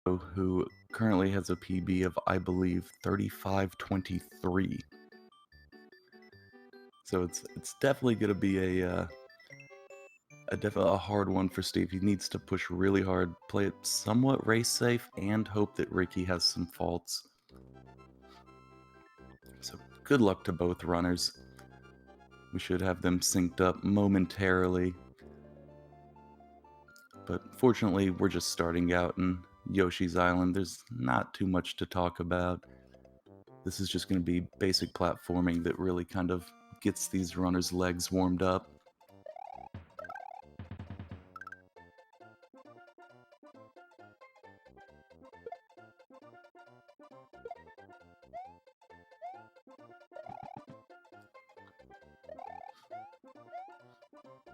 who currently has a PB of, I believe, 35-23. So it's definitely going to be a hard one for Steve. He needs to push really hard, play it somewhat race safe, and hope that Ricky has some faults. So good luck to both runners. We should have them synced up momentarily. But fortunately, we're just starting out in Yoshi's Island. There's not too much to talk about. This is just going to be basic platforming that really kind of gets these runners' legs warmed up.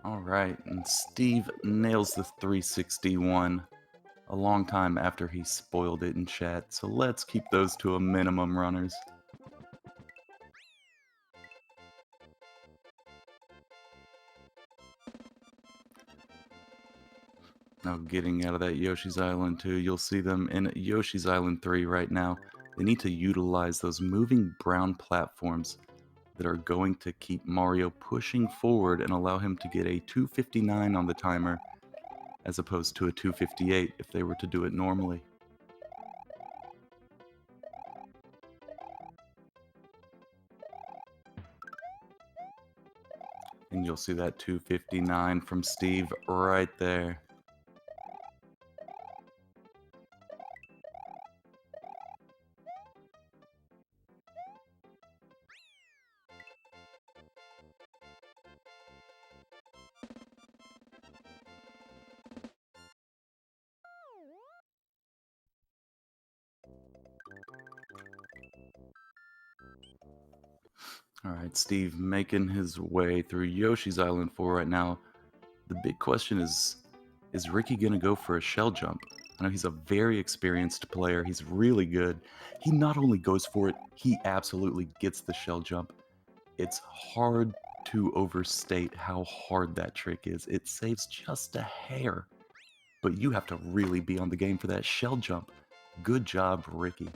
Alright, and Steve nails the 361 a long time after he spoiled it in chat, so let's keep those to a minimum, runners. Now getting out of that Yoshi's Island 2, you'll see them in Yoshi's Island 3 right now. They need to utilize those moving brown platforms that are going to keep Mario pushing forward and allow him to get a 259 on the timer, as opposed to a 258 if they were to do it normally. And you'll see that 259 from Steve right there. Alright, Steve making his way through Yoshi's Island 4 right now. The big question is Ricky gonna go for a shell jump? I know he's a very experienced player, he's really good. He not only goes for it, he absolutely gets the shell jump. It's hard to overstate how hard that trick is. It saves just a hair, but you have to really be on the game for that shell jump. Good job, Ricky.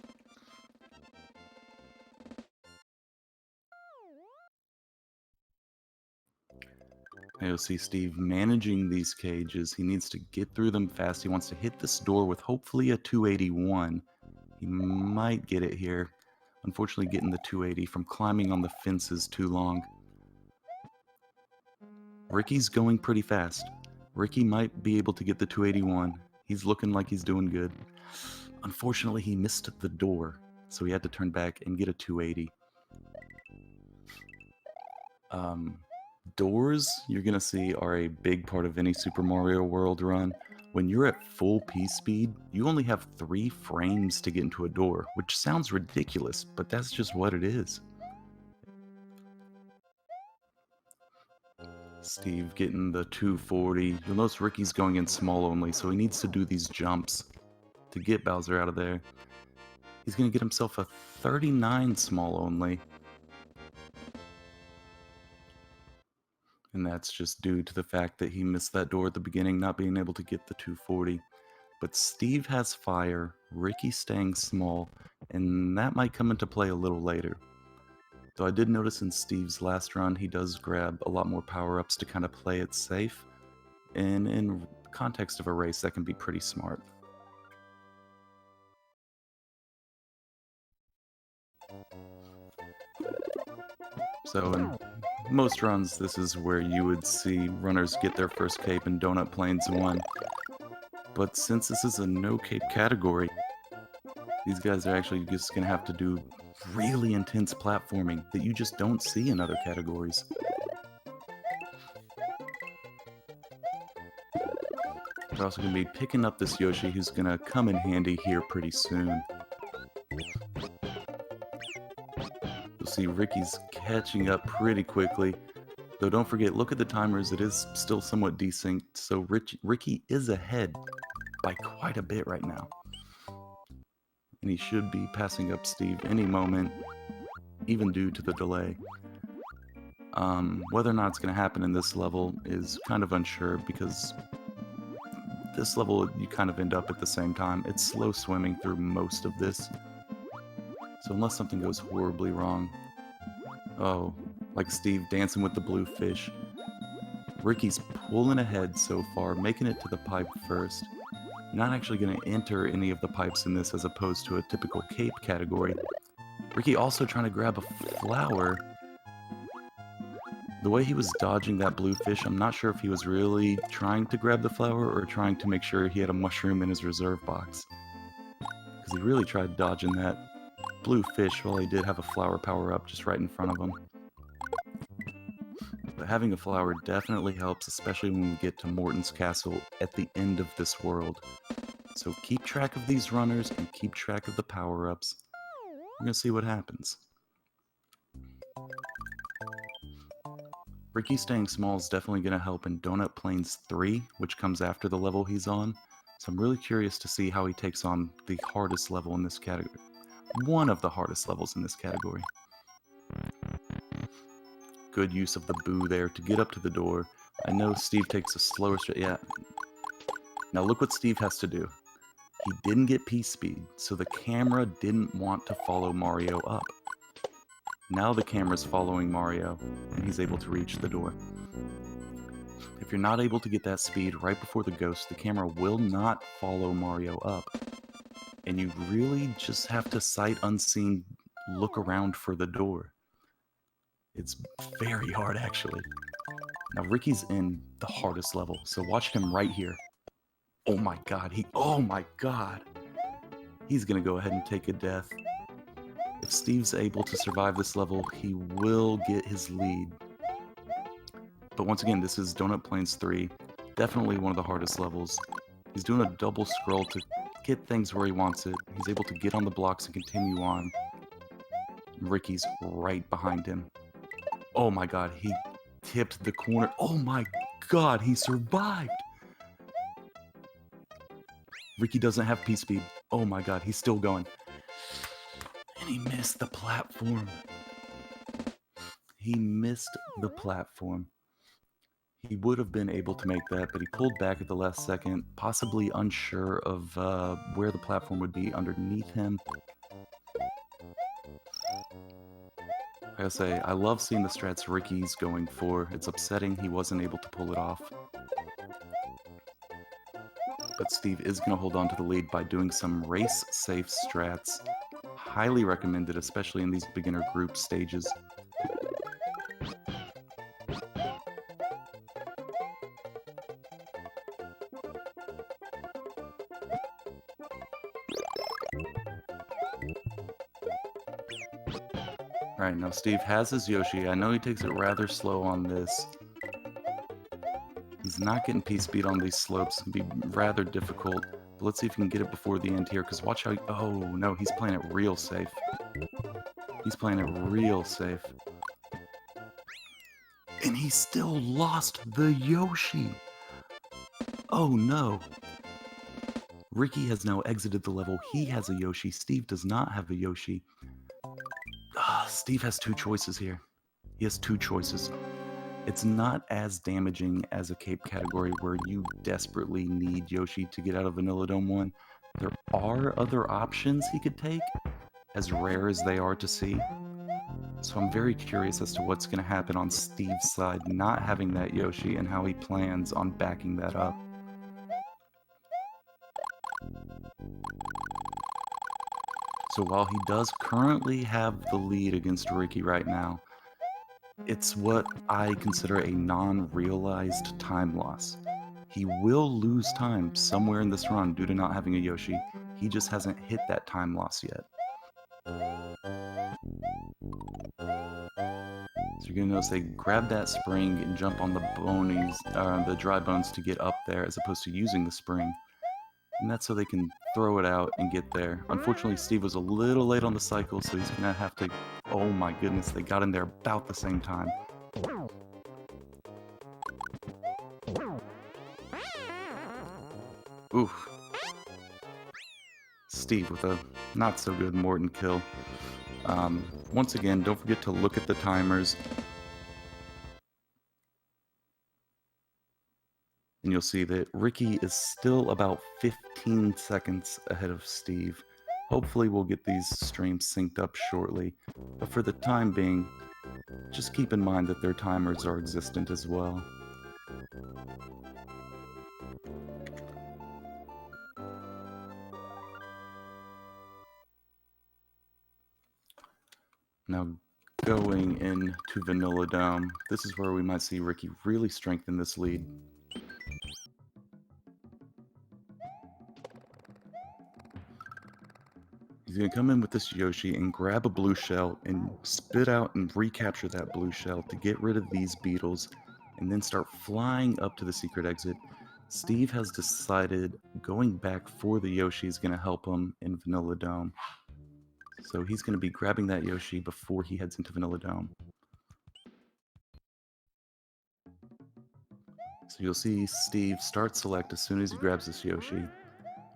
Now you'll see Steve managing these cages. He needs to get through them fast. He wants to hit this door with hopefully a 281. He might get it here. Unfortunately, getting the 280 from climbing on the fences too long. Ricky's going pretty fast. Ricky might be able to get the 281. He's looking like he's doing good. Unfortunately, he missed the door, so he had to turn back and get a 280. Doors, you're going to see, are a big part of any Super Mario World run. When you're at full P speed, you only have 3 frames to get into a door, which sounds ridiculous, but that's just what it is. Steve getting the 240. You'll notice Ricky's going in small only, so he needs to do these jumps to get Bowser out of there. He's going to get himself a 39 small only. And that's just due to the fact that he missed that door at the beginning, not being able to get the 240. But Steve has fire, Ricky staying small, and that might come into play a little later. Though I did notice in Steve's last run, he does grab a lot more power-ups to kind of play it safe. And in context of a race, that can be pretty smart. So in most runs, this is where you would see runners get their first cape in Donut Plains 1. But since this is a no-cape category, these guys are actually just going to have to do really intense platforming that you just don't see in other categories. We're also going to be picking up this Yoshi who's going to come in handy here pretty soon. You'll see Ricky's catching up pretty quickly. Though don't forget, look at the timers, it is still somewhat desynced, so Ricky is ahead by quite a bit right now. And he should be passing up Steve any moment, even due to the delay. Whether or not it's going to happen in this level is kind of unsure, because this level, you kind of end up at the same time. It's slow swimming through most of this. So unless something goes horribly wrong... Oh, like Steve dancing with the blue fish. Ricky's pulling ahead so far, making it to the pipe first. You're not actually going to enter any of the pipes in this as opposed to a typical cape category. Ricky also trying to grab a flower. The way he was dodging that blue fish, I'm not sure if he was really trying to grab the flower or trying to make sure he had a mushroom in his reserve box. Because he really tried dodging that blue fish while he did have a flower power up just right in front of him. But having a flower definitely helps, especially when we get to Morton's Castle at the end of this world. So keep track of these runners and keep track of the power-ups. We're going to see what happens. Ricky staying small is definitely going to help in Donut Plains 3, which comes after the level he's on. So I'm really curious to see how he takes on the hardest level in this category. One of the hardest levels in this category. Good use of the boo there to get up to the door. I know Steve takes a slower stretch. Yeah. Now look what Steve has to do. He didn't get P-Speed, so the camera didn't want to follow Mario up. Now the camera's following Mario, and he's able to reach the door. If you're not able to get that speed right before the ghost, the camera will not follow Mario up. And you really just have to sight unseen look around for the door. It's very hard, actually. Now Ricky's in the hardest level, so watch him right here. Oh my god, oh my god! He's gonna go ahead and take a death. If Steve's able to survive this level, he will get his lead. But once again, this is Donut Plains 3. Definitely one of the hardest levels. He's doing a double scroll to get things where he wants it. He's able to get on the blocks and continue on. Ricky's right behind him. Oh my god, he tipped the corner. Oh my god, he survived! Ricky doesn't have P-Speed. Oh my god, he's still going. And he missed the platform. He missed the platform. He would have been able to make that, but he pulled back at the last second, possibly unsure of where the platform would be underneath him. I gotta say, I love seeing the strats Ricky's going for. It's upsetting he wasn't able to pull it off. But Steve is going to hold on to the lead by doing some race-safe strats. Highly recommended, especially in these beginner group stages. Alright, now Steve has his Yoshi. I know he takes it rather slow on this. He's not getting P-Speed on these slopes. It can be rather difficult. But let's see if he can get it before the end here, because watch how... Oh, no, he's playing it real safe. He's playing it real safe. And he still lost the Yoshi! Oh, no. Ricky has now exited the level. He has a Yoshi. Steve does not have a Yoshi. Steve has two choices here. He has two choices. It's not as damaging as a cape category where you desperately need Yoshi to get out of Vanilla Dome 1. There are other options he could take, as rare as they are to see. So I'm very curious as to what's going to happen on Steve's side, not having that Yoshi, and how he plans on backing that up. So while he does currently have the lead against Ricky right now, it's what I consider a non-realized time loss. He will lose time somewhere in this run due to not having a Yoshi. He just hasn't hit that time loss yet. So you're gonna notice they grab that spring and jump on the bonies, the dry bones to get up there, as opposed to using the spring. And that's so they can throw it out and get there. Unfortunately, Steve was a little late on the cycle, so he's gonna have to... Oh my goodness, they got in there about the same time. Oof. Steve with a not-so-good Morton kill. Once again, don't forget to look at the timers. And you'll see that Ricky is still about 15 seconds ahead of Steve. Hopefully we'll get these streams synced up shortly, but for the time being, just keep in mind that their timers are existent as well. Now going into Vanilla Dome, this is where we might see Ricky really strengthen this lead. He's going to come in with this Yoshi and grab a blue shell and spit out and recapture that blue shell to get rid of these beetles and then start flying up to the secret exit. Steve has decided going back for the Yoshi is going to help him in Vanilla Dome. So he's going to be grabbing that Yoshi before he heads into Vanilla Dome. So you'll see Steve start select as soon as he grabs this Yoshi,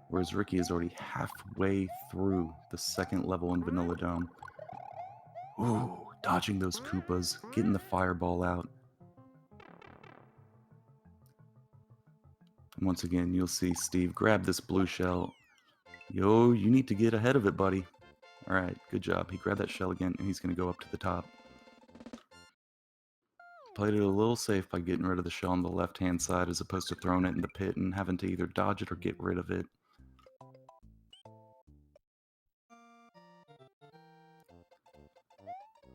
whereas Ricky is already halfway through the second level in Vanilla Dome. Ooh, dodging those Koopas, getting the fireball out. And once again, you'll see Steve grab this blue shell. Yo, you need to get ahead of it, buddy. Alright, good job. He grabbed that shell again, and he's going to go up to the top. Played it a little safe by getting rid of the shell on the left-hand side as opposed to throwing it in the pit and having to either dodge it or get rid of it.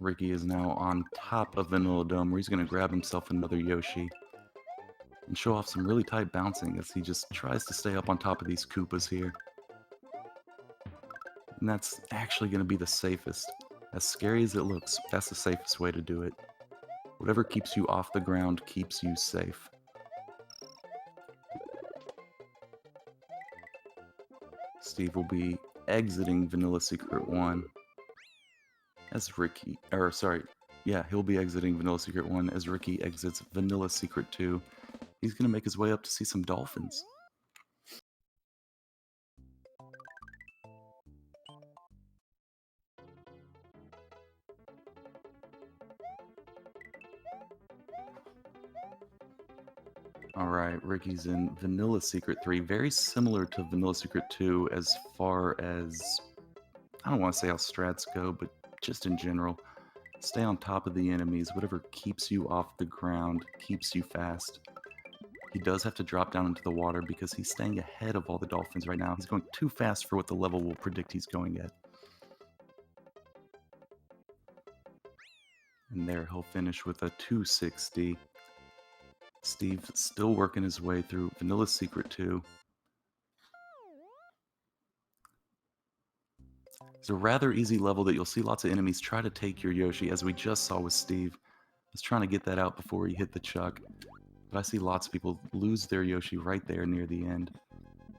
Ricky is now on top of Vanilla Dome, where he's going to grab himself another Yoshi and show off some really tight bouncing as he just tries to stay up on top of these Koopas here. And that's actually going to be the safest. As scary as it looks, that's the safest way to do it. Whatever keeps you off the ground keeps you safe. Steve will be exiting Vanilla Secret 1 as Ricky, he'll be exiting Vanilla Secret 1 as Ricky exits Vanilla Secret 2. He's going to make his way up to see some dolphins. Alright, Ricky's in Vanilla Secret 3, very similar to Vanilla Secret 2 as far as, I don't want to say how strats go, but just in general. Stay on top of the enemies, whatever keeps you off the ground, keeps you fast. He does have to drop down into the water because he's staying ahead of all the dolphins right now. He's going too fast for what the level will predict he's going at. And there he'll finish with a 260. Steve still working his way through Vanilla Secret 2. It's a rather easy level that you'll see lots of enemies try to take your Yoshi, as we just saw with Steve. I was trying to get that out before he hit the chuck, but I see lots of people lose their Yoshi right there near the end.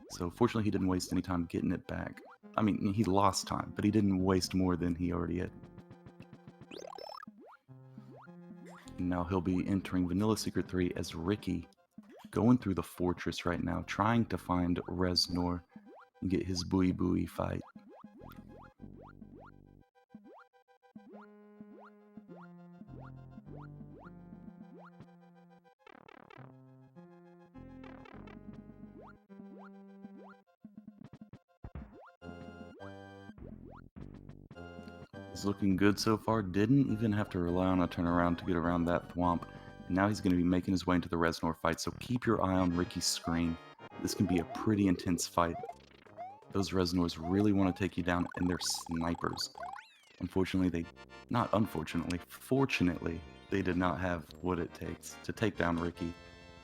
So fortunately he didn't waste any time getting it back. I mean, he lost time, but he didn't waste more than he already had. And now he'll be entering Vanilla Secret 3 as Ricky, going through the fortress right now, trying to find Reznor and get his Booey Booey fight. He's looking good so far, didn't even have to rely on a turnaround to get around that thwomp. And now he's going to be making his way into the Reznor fight, so keep your eye on Ricky's screen. This can be a pretty intense fight. Those Reznors really want to take you down, and they're snipers. Fortunately, they did not have what it takes to take down Ricky.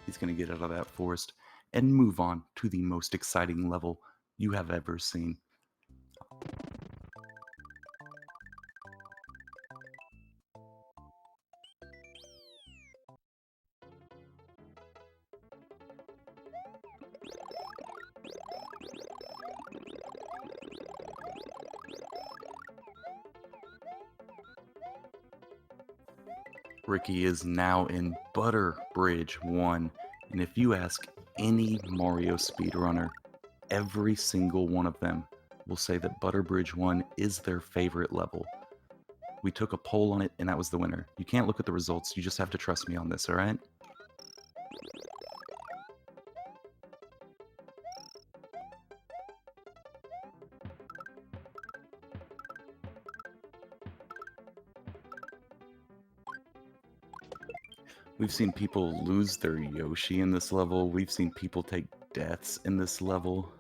He's going to get out of that forest and move on to the most exciting level you have ever seen. Ricky is now in Butter Bridge 1, and if you ask any Mario speedrunner, every single one of them will say that Butter Bridge 1 is their favorite level. We took a poll on it, and that was the winner. You can't look at the results, you just have to trust me on this, alright? We've seen people lose their Yoshi in this level. We've seen people take deaths in this level.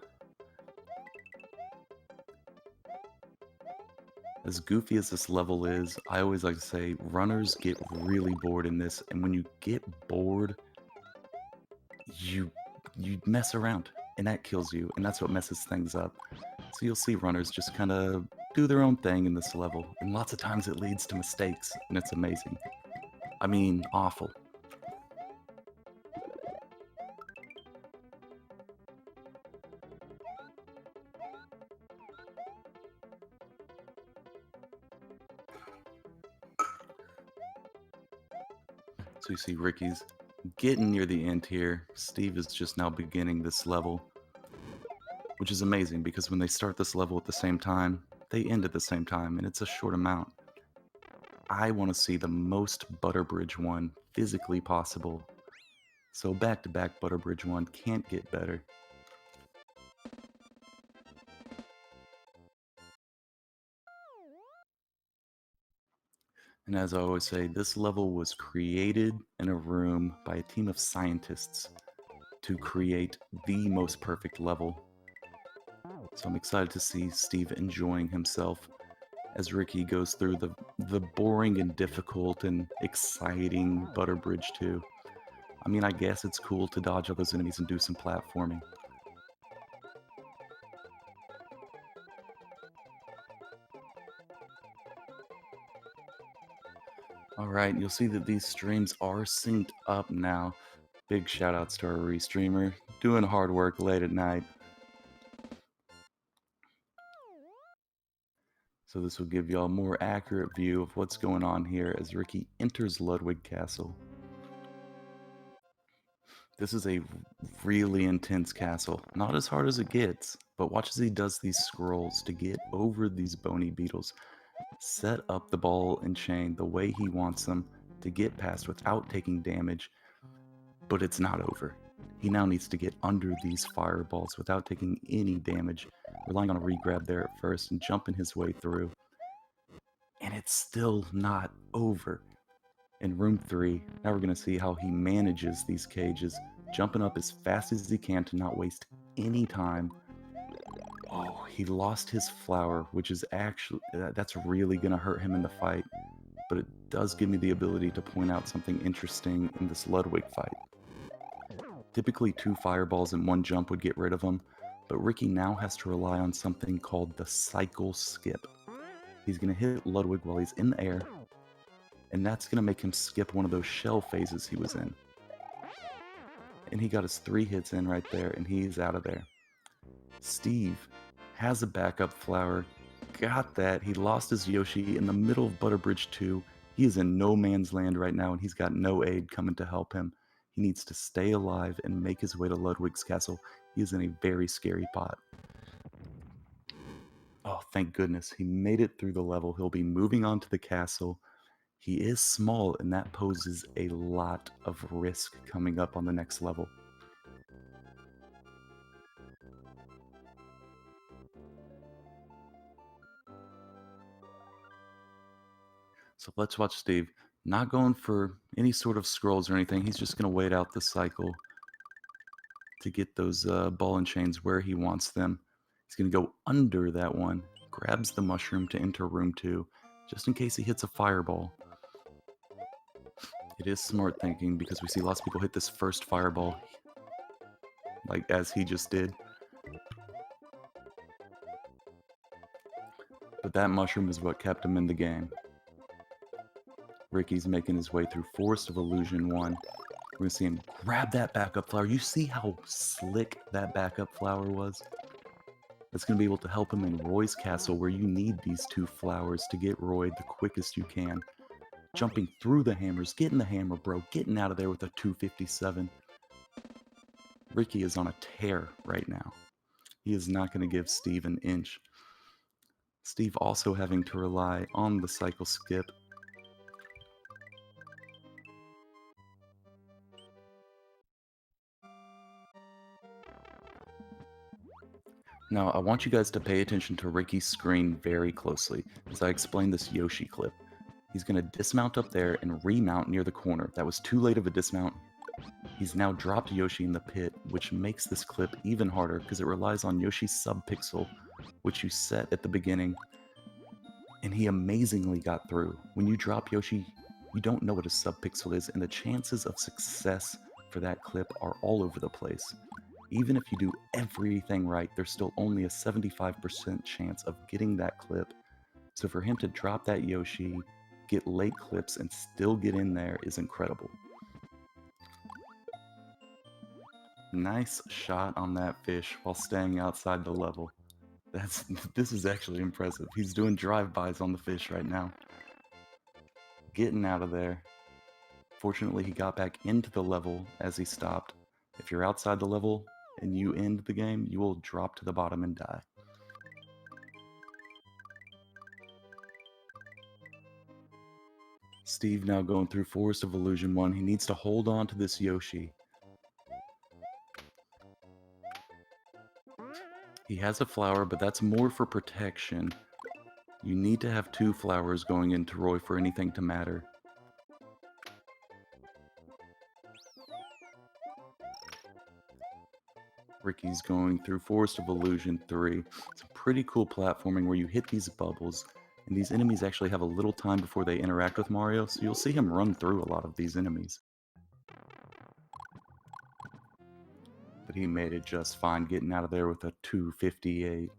As goofy as this level is, I always like to say runners get really bored in this, and when you get bored, you mess around, and that kills you, and that's what messes things up. So you'll see runners just kind of do their own thing in this level, and lots of times it leads to mistakes, and it's amazing. I mean, awful. So you see Ricky's getting near the end here. Steve is just now beginning this level, which is amazing because when they start this level at the same time, they end at the same time, and it's a short amount. I want to see the most Butterbridge 1 physically possible. So back-to-back Butterbridge 1 can't get better. And as I always say, this level was created in a room by a team of scientists to create the most perfect level. So I'm excited to see Steve enjoying himself as Ricky goes through the boring and difficult and exciting Butterbridge 2. I mean, I guess it's cool to dodge all those enemies and do some platforming. Alright, you'll see that these streams are synced up now. Big shout outs to our restreamer, doing hard work late at night. So this will give y'all a more accurate view of what's going on here as Ricky enters Ludwig Castle. This is a really intense castle. Not as hard as it gets, but watch as he does these scrolls to get over these bony beetles. Set up the ball and chain the way he wants them to get past without taking damage, but it's not over. He now needs to get under these fireballs without taking any damage, relying on a regrab there at first and jumping his way through. And it's still not over. In room 3, now we're going to see how he manages these cages, jumping up as fast as he can to not waste any time. Oh, he lost his flower, which is actually, that's really going to hurt him in the fight, but it does give me the ability to point out something interesting in this Ludwig fight. Typically 2 fireballs and 1 jump would get rid of him, but Ricky now has to rely on something called the cycle skip. He's going to hit Ludwig while he's in the air, and that's going to make him skip one of those shell phases he was in. And he got his 3 hits in right there, and he's out of there. Steve has a backup flower, got that. He lost his Yoshi in the middle of Butterbridge 2. He is in no man's land right now, and he's got no aid coming to help him. He needs to stay alive and make his way to Ludwig's castle. He is in a very scary pot. Oh, thank goodness. He made it through the level. He'll be moving on to the castle. He is small, and that poses a lot of risk coming up on the next level. So let's watch Steve. Not going for any sort of scrolls or anything. He's just going to wait out the cycle to get those ball and chains where he wants them. He's going to go under that one, grabs the mushroom to enter room 2, just in case he hits a fireball. It is smart thinking because we see lots of people hit this first fireball, like as he just did. But that mushroom is what kept him in the game. Ricky's making his way through Forest of Illusion 1. We're going to see him grab that backup flower. You see how slick that backup flower was? That's going to be able to help him in Roy's castle, where you need these 2 flowers to get Roy the quickest you can. Jumping through the hammers, getting the hammer, bro, getting out of there with a 257. Ricky is on a tear right now. He is not going to give Steve an inch. Steve also having to rely on the cycle skip. Now, I want you guys to pay attention to Ricky's screen very closely as I explain this Yoshi clip. He's going to dismount up there and remount near the corner. That was too late of a dismount. He's now dropped Yoshi in the pit, which makes this clip even harder because it relies on Yoshi's sub-pixel, which you set at the beginning. And he amazingly got through. When you drop Yoshi, you don't know what a sub-pixel is, and the chances of success for that clip are all over the place. Even if you do everything right, there's still only a 75% chance of getting that clip. So for him to drop that Yoshi, get late clips, and still get in there is incredible. Nice shot on that fish while staying outside the level. This is actually impressive. He's doing drive-bys on the fish right now. Getting out of there. Fortunately, he got back into the level as he stopped. If you're outside the level and you end the game, you will drop to the bottom and die. Steve now going through Forest of Illusion 1. He needs to hold on to this Yoshi. He has a flower, but that's more for protection. You need to have 2 flowers going into Roy for anything to matter. Ricky's going through Forest of Illusion 3. It's a pretty cool platforming where you hit these bubbles, and these enemies actually have a little time before they interact with Mario, so you'll see him run through a lot of these enemies. But he made it just fine, getting out of there with a 258.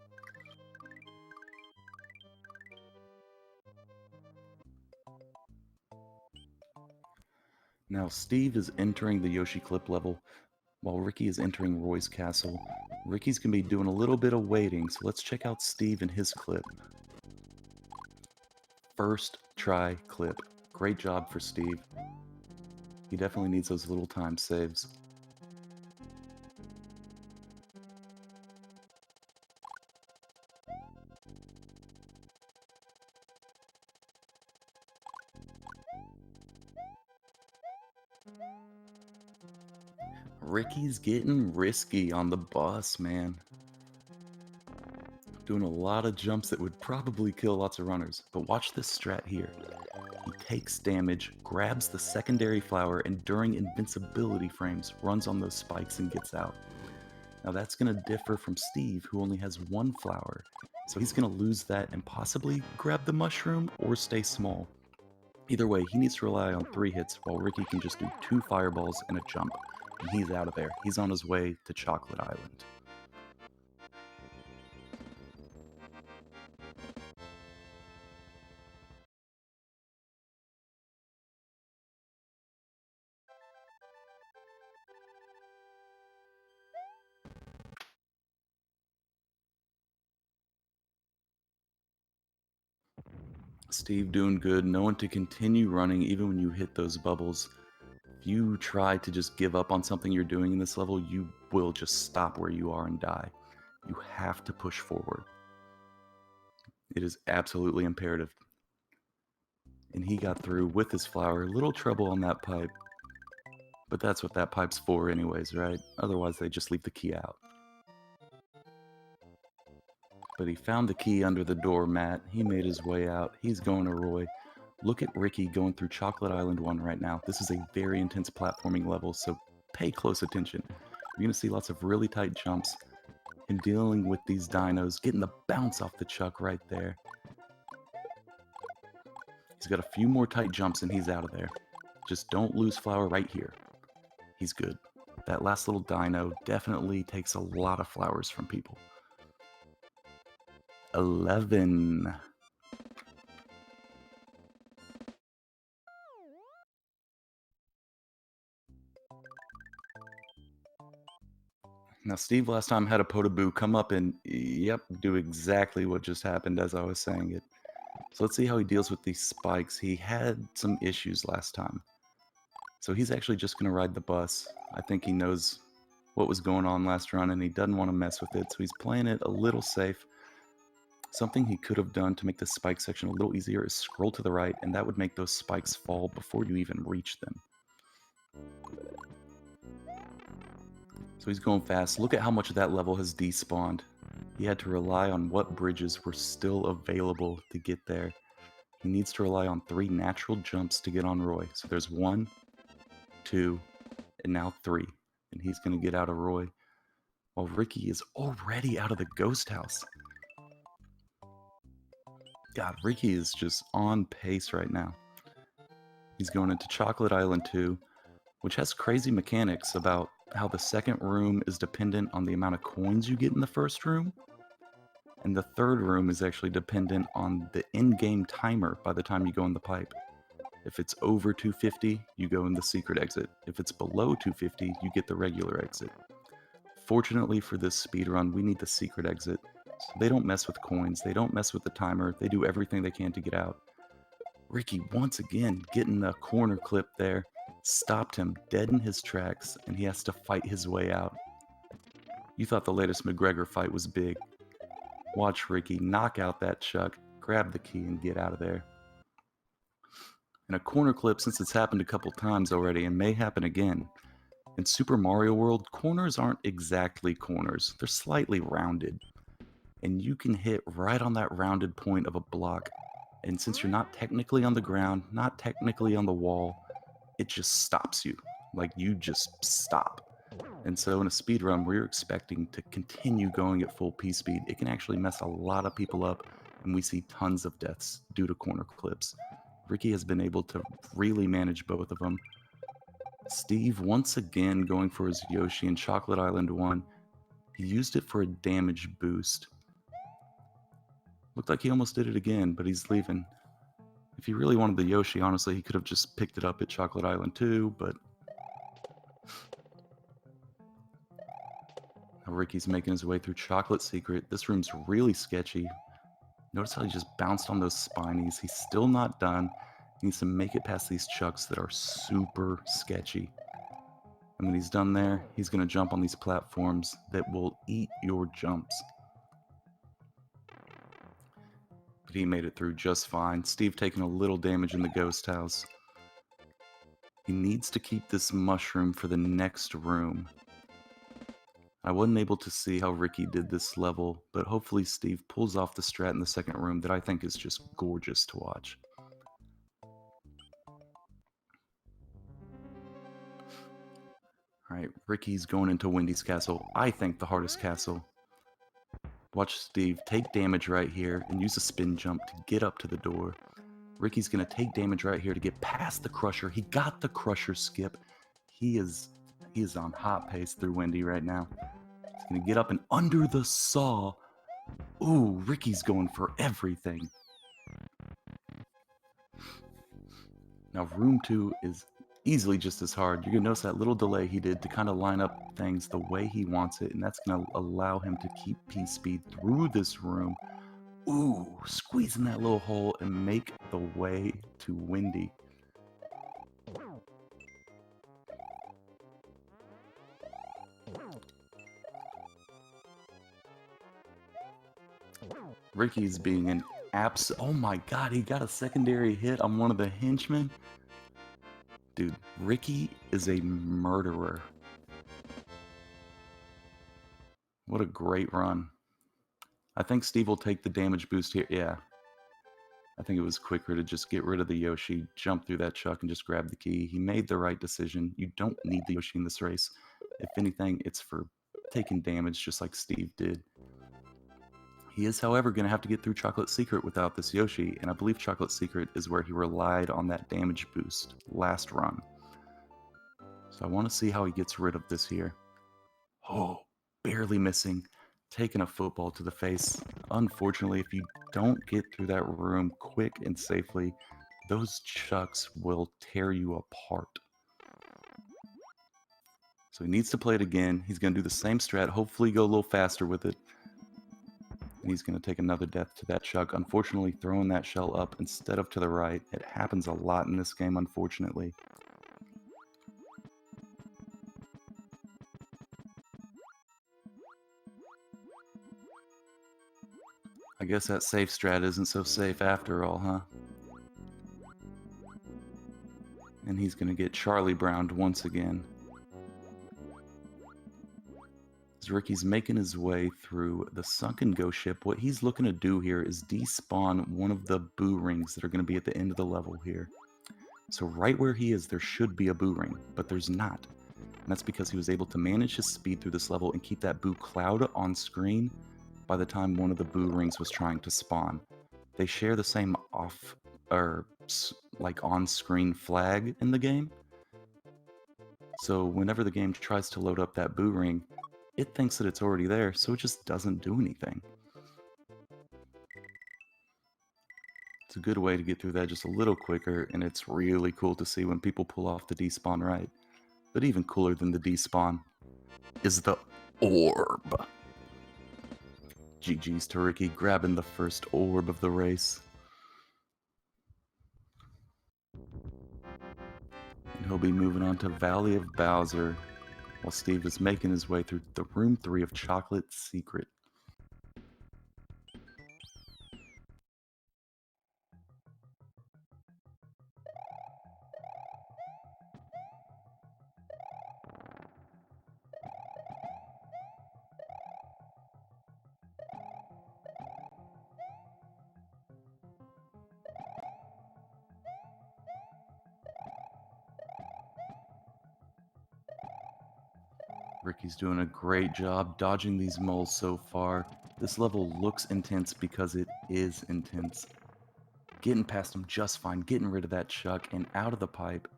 Now Steve is entering the Yoshi Clip level, while Ricky is entering Roy's castle. Ricky's going to be doing a little bit of waiting, so let's check out Steve and his clip. First try clip. Great job for Steve. He definitely needs those little time saves. Ricky's getting risky on the bus, man. Doing a lot of jumps that would probably kill lots of runners. But watch this strat here. He takes damage, grabs the secondary flower, and during invincibility frames, runs on those spikes and gets out. Now that's going to differ from Steve, who only has 1 flower. So he's going to lose that and possibly grab the mushroom or stay small. Either way, he needs to rely on 3 hits, while Ricky can just do 2 fireballs and a jump. And he's out of there. He's on his way to Chocolate Island. Steve doing good, knowing to continue running even when you hit those bubbles. If you try to just give up on something you're doing in this level, you will just stop where you are and die. You have to push forward. It is absolutely imperative. And he got through with his flower. Little trouble on that pipe. But that's what that pipe's for anyways, right? Otherwise they just leave the key out. But he found the key under the doormat. He made his way out. He's going to Roy. Look at Ricky going through Chocolate Island 1 right now. This is a very intense platforming level, so pay close attention. You're going to see lots of really tight jumps and dealing with these dinos, getting the bounce off the chuck right there. He's got a few more tight jumps and he's out of there. Just don't lose flower right here. He's good. That last little dino definitely takes a lot of flowers from people. 11. Now, Steve last time had a Potaboo come up and, yep, do exactly what just happened as I was saying it. So let's see how he deals with these spikes. He had some issues last time. So he's actually just going to ride the bus. I think he knows what was going on last run and he doesn't want to mess with it. So he's playing it a little safe. Something he could have done to make the spike section a little easier is scroll to the right, and that would make those spikes fall before you even reach them. So he's going fast. Look at how much of that level has despawned. He had to rely on what bridges were still available to get there. He needs to rely on 3 natural jumps to get on Roy. So there's 1, 2, and now 3. And he's going to get out of Roy. While Ricky is already out of the ghost house. God, Ricky is just on pace right now. He's going into Chocolate Island 2, which has crazy mechanics about how the second room is dependent on the amount of coins you get in the first room. And the third room is actually dependent on the in-game timer by the time you go in the pipe. If it's over 250, you go in the secret exit. If it's below 250, you get the regular exit. Fortunately for this speedrun, we need the secret exit. So they don't mess with coins, they don't mess with the timer, they do everything they can to get out. Ricky, once again, getting a corner clip there, stopped him dead in his tracks, and he has to fight his way out. You thought the latest McGregor fight was big. Watch Ricky knock out that Chuck, grab the key, and get out of there. And a corner clip, since it's happened a couple times already and may happen again. In Super Mario World, corners aren't exactly corners. They're slightly rounded. And you can hit right on that rounded point of a block. And since you're not technically on the ground, not technically on the wall, it just stops you. Like, you just stop. And so in a speedrun where you're expecting to continue going at full P-speed, it can actually mess a lot of people up, and we see tons of deaths due to corner clips. Ricky has been able to really manage both of them. Steve, once again, going for his Yoshi in Chocolate Island 1. He used it for a damage boost. Looked like he almost did it again, but he's leaving. If he really wanted the Yoshi, honestly, he could have just picked it up at Chocolate Island 2, but... Now Ricky's making his way through Chocolate Secret. This room's really sketchy. Notice how he just bounced on those spinies. He's still not done. He needs to make it past these chucks that are super sketchy. And when he's done there, he's going to jump on these platforms that will eat your jumps. But he made it through just fine. Steve taking a little damage in the ghost house. He needs to keep this mushroom for the next room. I wasn't able to see how Ricky did this level, but hopefully Steve pulls off the strat in the second room that I think is just gorgeous to watch. Alright, Ricky's going into Wendy's castle. I think the hardest castle. Watch Steve take damage right here and use a spin jump to get up to the door. Ricky's going to take damage right here to get past the Crusher. He got the Crusher skip. He is on hot pace through Wendy right now. He's going to get up and under the saw. Ooh, Ricky's going for everything. Now, room 2 is easily just as hard. You're going to notice that little delay he did to kind of line up things the way he wants it, and that's going to allow him to keep P-speed through this room. Ooh, squeeze in that little hole and make the way to Wendy. Ricky's being an oh my god, he got a secondary hit on one of the henchmen. Dude, Ricky is a murderer. What a great run. I think Steve will take the damage boost here. Yeah. I think it was quicker to just get rid of the Yoshi, jump through that chuck, and just grab the key. He made the right decision. You don't need the Yoshi in this race. If anything, it's for taking damage just like Steve did. He is, however, going to have to get through Chocolate Secret without this Yoshi, and I believe Chocolate Secret is where he relied on that damage boost last run. So I want to see how he gets rid of this here. Oh, barely missing. Taking a football to the face. Unfortunately, if you don't get through that room quick and safely, those chucks will tear you apart. So he needs to play it again. He's going to do the same strat, hopefully go a little faster with it. And he's going to take another death to that chuck. Unfortunately, throwing that shell up instead of to the right. It happens a lot in this game, unfortunately. I guess that safe strat isn't so safe after all, huh? And he's going to get Charlie Browned once again. As Ricky's making his way through the sunken ghost ship, what he's looking to do here is despawn one of the boo rings that are going to be at the end of the level here. So right where he is, there should be a boo ring, but there's not. And that's because he was able to manage his speed through this level and keep that boo cloud on screen by the time one of the boo rings was trying to spawn. They share the same on-screen flag in the game. So whenever the game tries to load up that boo ring, it thinks that it's already there, so it just doesn't do anything. It's a good way to get through that just a little quicker, and it's really cool to see when people pull off the despawn right. But even cooler than the despawn is the orb. GG's to Ricky grabbing the first orb of the race. And he'll be moving on to Valley of Bowser, while Steve is making his way through the Room 3 of Chocolate Secret. Ricky's doing a great job dodging these moles so far. This level looks intense because it is intense. Getting past him just fine, getting rid of that chuck and out of the pipe.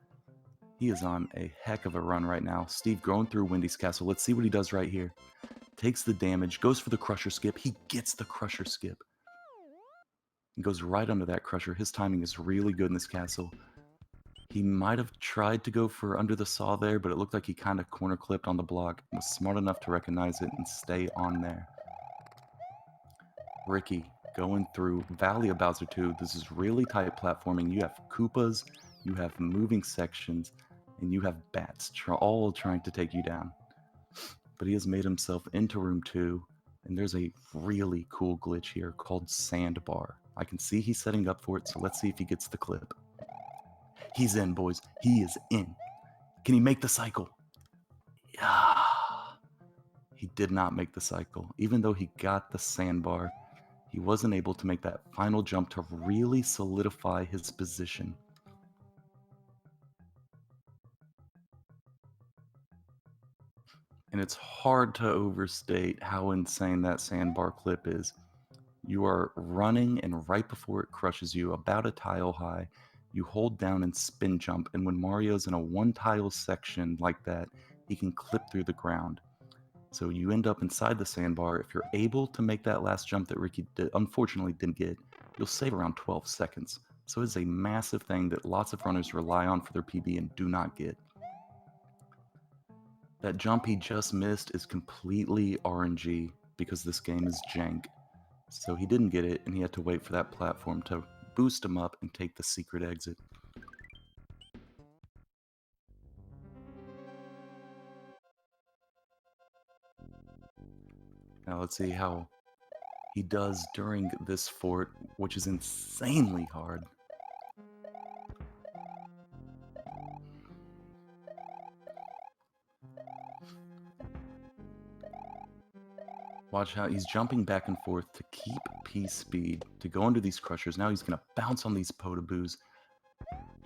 He is on a heck of a run right now. Steve going through Wendy's castle. Let's see what he does right here. Takes the damage, goes for the crusher skip. He gets the crusher skip. He goes right under that crusher. His timing is really good in this castle. He might have tried to go for under the saw there, but it looked like he kind of corner clipped on the block and was smart enough to recognize it and stay on there. Ricky going through Valley of Bowser 2. This is really tight platforming. You have Koopas, you have moving sections, and you have bats all trying to take you down. But he has made himself into Room 2, and there's a really cool glitch here called Sandbar. I can see he's setting up for it, so let's see if he gets the clip. He's in, boys. He is in. Can he make the cycle? Yeah. He did not make the cycle. Even though he got the sandbar, he wasn't able to make that final jump to really solidify his position. And it's hard to overstate how insane that sandbar clip is. You are running, and right before it crushes you, about a tile high, you hold down and spin jump, and when Mario's in a one-tile section like that, he can clip through the ground. So you end up inside the sandbar. If you're able to make that last jump that Ricky unfortunately didn't get, you'll save around 12 seconds. So it's a massive thing that lots of runners rely on for their PB and do not get. That jump he just missed is completely RNG because this game is jank. So he didn't get it, and he had to wait for that platform to boost him up and take the secret exit. Now let's see how he does during this fort, which is insanely hard. Watch how he's jumping back and forth to keep P speed, to go under these crushers. Now he's going to bounce on these potaboos.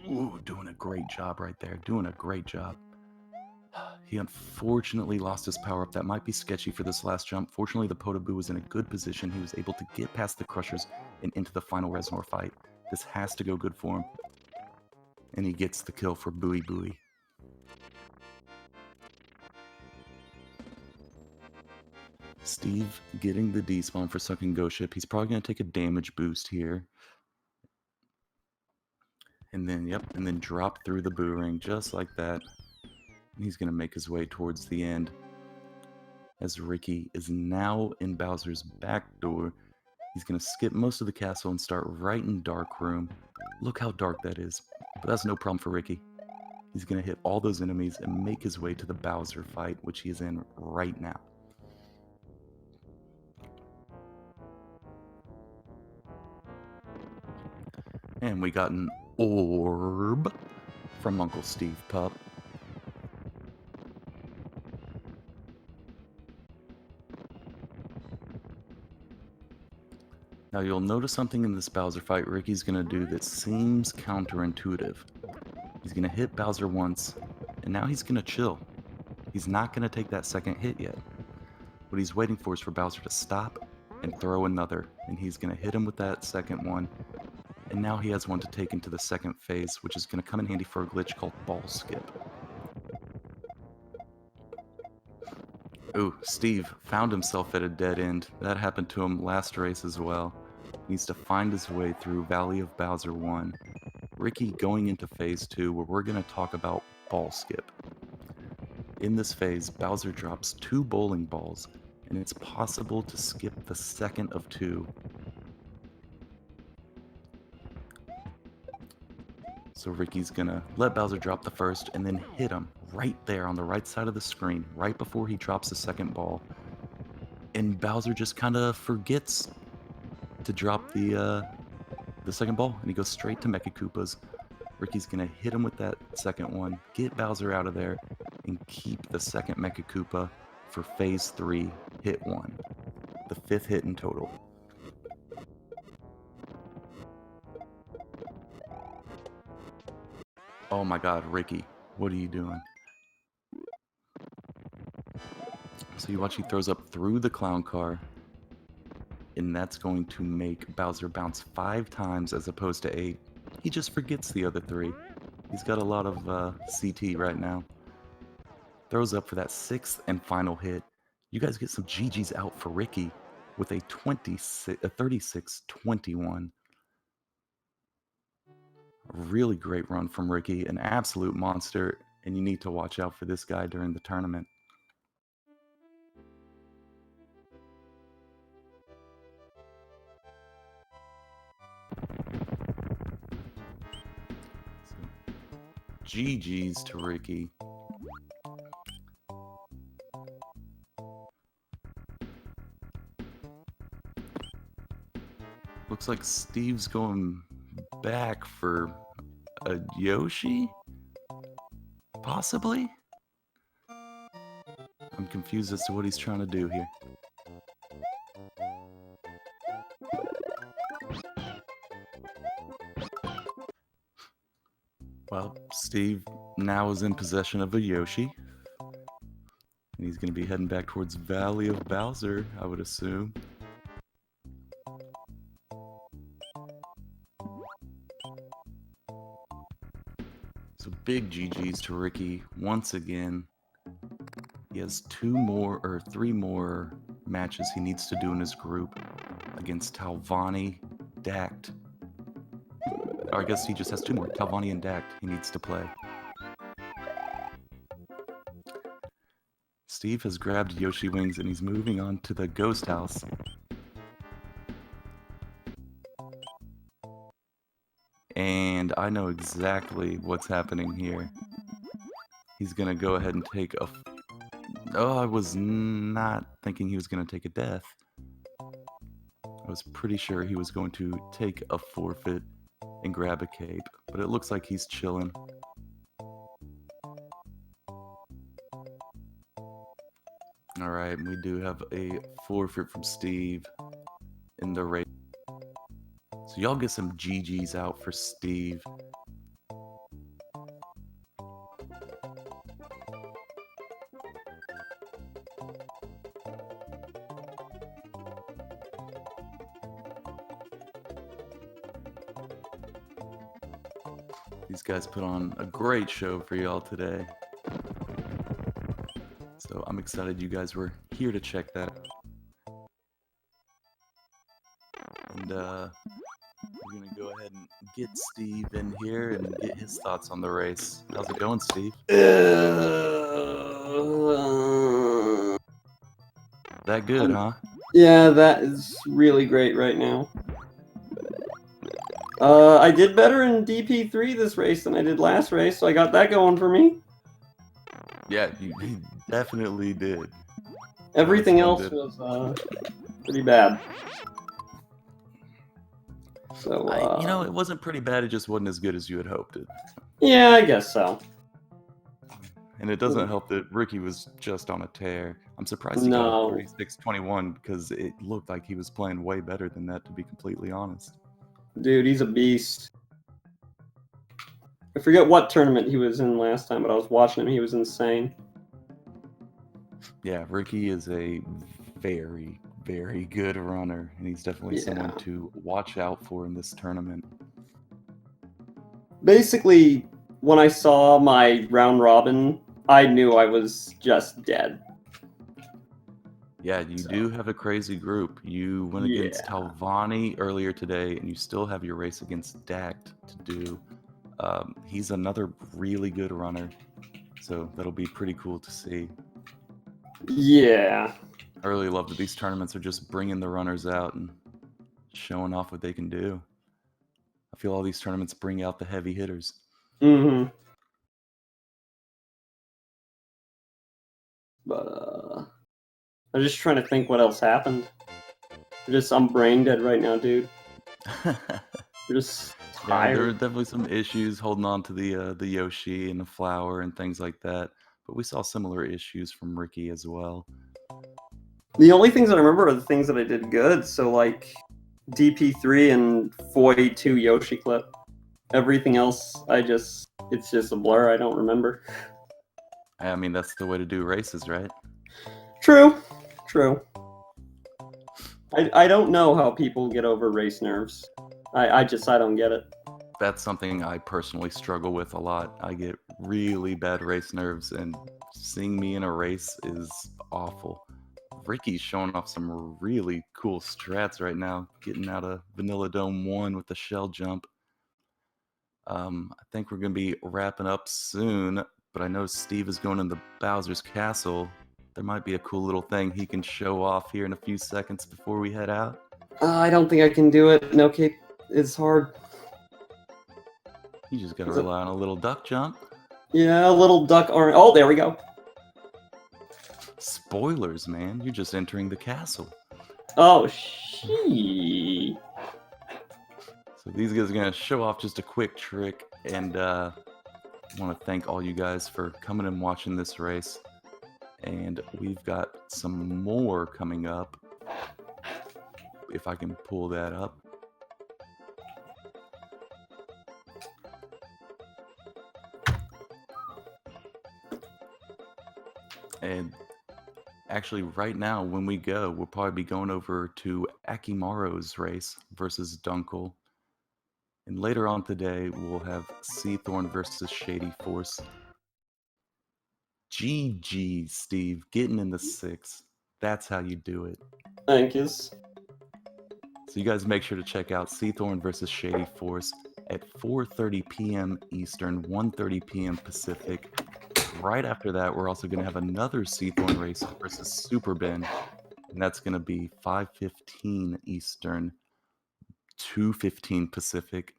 Ooh, doing a great job right there. Doing a great job. He unfortunately lost his power-up. That might be sketchy for this last jump. Fortunately, the potaboo was in a good position. He was able to get past the crushers and into the final Reznor fight. This has to go good for him. And he gets the kill for Booey Booey. Steve getting the despawn for Sunken Ghost Ship. He's probably going to take a damage boost here. And then, and then drop through the boo ring just like that. And he's going to make his way towards the end. As Ricky is now in Bowser's back door, he's going to skip most of the castle and start right in Dark Room. Look how dark that is. But that's no problem for Ricky. He's going to hit all those enemies and make his way to the Bowser fight, which he is in right now. And we got an orb from Uncle Steve-Pup. Now you'll notice something in this Bowser fight Ricky's going to do that seems counterintuitive. He's going to hit Bowser once, and now he's going to chill. He's not going to take that second hit yet. What he's waiting for is for Bowser to stop and throw another, and he's going to hit him with that second one. And now he has one to take into the second phase, which is going to come in handy for a glitch called ball skip. Ooh, Steve found himself at a dead end. That happened to him last race as well. He needs to find his way through Valley of Bowser 1. Ricky going into phase 2, where we're going to talk about ball skip. In this phase, Bowser drops 2 bowling balls, and it's possible to skip the second of 2. So Ricky's gonna let Bowser drop the first and then hit him right there on the right side of the screen, right before he drops the second ball. And Bowser just kind of forgets to drop the second ball, and he goes straight to Mecha Koopas. Ricky's gonna hit him with that second one, get Bowser out of there, and keep the second Mecha Koopa for phase 3, hit 1. The 5th hit in total. Oh my god, Ricky, what are you doing? So you watch, he throws up through the clown car, and that's going to make Bowser bounce 5 times as opposed to 8. He just forgets the other 3. He's got a lot of CT right now. Throws up for that 6th and final hit. You guys get some GG's out for Ricky with a 36-21. A really great run from Ricky, an absolute monster, and you need to watch out for this guy during the tournament. So, GG's to Ricky. Looks like Steve's going back for a Yoshi? Possibly? I'm confused as to what he's trying to do here. Well, Steve now is in possession of a Yoshi. And he's going to be heading back towards Valley of Bowser, I would assume. So big GG's to Ricky once again. He has 3 more matches he needs to do in his group against Talvani, Dact. Or I guess he just has 2 more. Talvani and Dact he needs to play. Steve has grabbed Yoshi Wings and he's moving on to the ghost house. And I know exactly what's happening here. He's going to go ahead and take a... Oh, I was not thinking he was going to take a death. I was pretty sure he was going to take a forfeit and grab a cape. But it looks like he's chilling. Alright, we do have a forfeit from Steve in the race. So y'all get some GG's out for Steve. These guys put on a great show for y'all today. So I'm excited you guys were here to check that out. And we're going to go ahead and get Steve in here and get his thoughts on the race. How's it going, Steve? That good, huh? Yeah, that is really great right now. I did better in DP3 this race than I did last race, so I got that going for me. Yeah, you definitely did. Everything else was pretty bad. So, you know, it wasn't pretty bad, it just wasn't as good as you had hoped it. Yeah, I guess so. And it doesn't help that Ricky was just on a tear. I'm surprised he got a No. 36-21 because it looked like he was playing way better than that, to be completely honest. Dude, he's a beast. I forget what tournament he was in last time, but I was watching him. He was insane. Yeah, Ricky is a very, very good runner, and he's definitely someone Yeah. to watch out for in this tournament. Basically, when I saw my round robin, I knew I was just dead. Yeah, you do have a crazy group. You went against Yeah. Talvani earlier today, and you still have your race against Dact to do. He's another really good runner, so that'll be pretty cool to see. Yeah. I really love that these tournaments are just bringing the runners out and showing off what they can do. I feel all these tournaments bring out the heavy hitters. Mm-hmm. But I'm just trying to think what else happened. I'm brain dead right now, dude. I'm just Yeah, there are tired. definitely some issues holding on to the Yoshi and the flower and things like that. But we saw similar issues from Ricky as well. The only things I remember are the things that I did good. So like DP3 and Foy 2 Yoshi clip. Everything else, it's just a blur. I don't remember. I mean, that's the way to do races, right? True. I don't know how people get over race nerves. I don't get it. That's something I personally struggle with a lot. I get really bad race nerves, and seeing me in a race is awful. Ricky's showing off some really cool strats right now, getting out of Vanilla Dome 1 with the shell jump. I think we're going to be wrapping up soon, but I know Steve is going into Bowser's Castle. There might be a cool little thing he can show off here in a few seconds before we head out. I don't think I can do it. No, Kate, it's hard. You just got to rely on a little duck jump. Yeah, a little duck orange. Oh, there we go. Spoilers, man. You're just entering the castle. Oh, she. So these guys are going to show off just a quick trick, and I want to thank all you guys for coming and watching this race. And we've got some more coming up, if I can pull that up. And actually, right now, when we go, we'll probably be going over to Akimaro's race versus Dunkel. And later on today, we'll have Seathorn versus Shady Force. GG, Steve, getting in the 6. That's how you do it. Thank you. So you guys make sure to check out Seathorn versus Shady Force at 4:30 p.m. Eastern, 1:30 p.m. Pacific. Right after that, we're also going to have another Seathorn race versus Super Ben, and that's going to be 5:15 Eastern, 2:15 Pacific.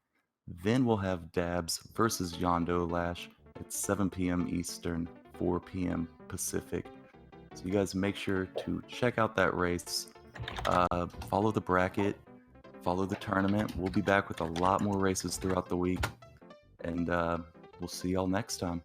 Then we'll have Dabs versus Yondo Lash at 7 p.m. Eastern, 4 p.m. Pacific. So you guys make sure to check out that race. Follow the bracket, follow the tournament. We'll be back with a lot more races throughout the week, and we'll see y'all next time.